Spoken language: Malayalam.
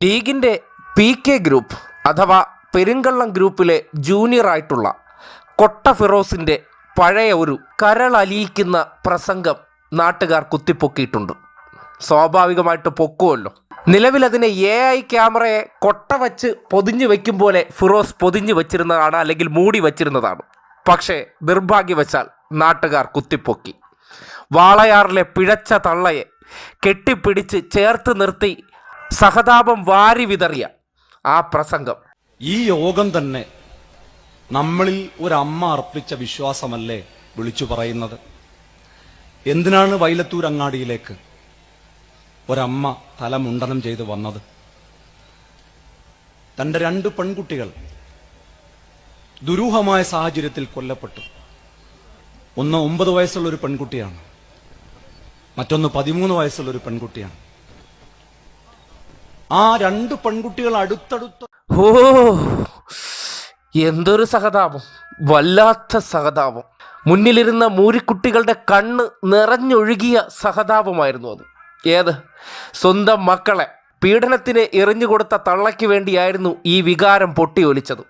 ലീഗിൻ്റെ PK ഗ്രൂപ്പ് അഥവാ പെരുങ്കള്ളം ഗ്രൂപ്പിലെ ജൂനിയറായിട്ടുള്ള കൊട്ട ഫിറോസിൻ്റെ പഴയ ഒരു കരളലിയിക്കുന്ന പ്രസംഗം നാട്ടുകാർ കുത്തിപ്പൊക്കിയിട്ടുണ്ട്. സ്വാഭാവികമായിട്ട് പൊക്കുമല്ലോ. നിലവിലതിനെ AI ക്യാമറയെ കൊട്ട വച്ച് പൊതിഞ്ഞു വയ്ക്കും പോലെ ഫിറോസ് പൊതിഞ്ഞു വച്ചിരുന്നതാണ്, അല്ലെങ്കിൽ മൂടി വച്ചിരുന്നതാണ്. പക്ഷേ നിർഭാഗ്യവശാൽ നാട്ടുകാർ കുത്തിപ്പൊക്കി. വാളയാറിലെ പിഴച്ച തള്ളയെ കെട്ടിപ്പിടിച്ച് ചേർത്ത് നിർത്തി സഹതാപം വാരി വിതറിയ ആ പ്രസംഗം. ഈ യോഗം തന്നെ നമ്മളിൽ ഒരമ്മ അർപ്പിച്ച വിശ്വാസമല്ലേ വിളിച്ചു പറയുന്നത്? എന്തിനാണ് വൈലത്തൂർ അങ്ങാടിയിലേക്ക് ഒരമ്മ തലമുണ്ടനം ചെയ്ത് വന്നത്? തന്റെ 2 പെൺകുട്ടികൾ ദുരൂഹമായ സാഹചര്യത്തിൽ കൊല്ലപ്പെട്ടു. ഒന്ന് 9 വയസ്സുള്ള ഒരു പെൺകുട്ടിയാണ്, മറ്റൊന്ന് 13 വയസ്സുള്ള ഒരു പെൺകുട്ടിയാണ്. ആ 2 പെൺകുട്ടികൾ അടുത്തടുത്ത എന്തൊരു സഹതാപം, വല്ലാത്ത സഹതാപം. മുന്നിലിരുന്ന മൂരിക്കുട്ടികളുടെ കണ്ണ് നിറഞ്ഞൊഴുകിയ സഹതാപമായിരുന്നു അത്. ഏത് സ്വന്തം മക്കളെ പീഡനത്തിന് എറിഞ്ഞുകൊടുത്ത തള്ളയ്ക്ക് വേണ്ടിയായിരുന്നു ഈ വികാരം പൊട്ടിയൊലിച്ചത്.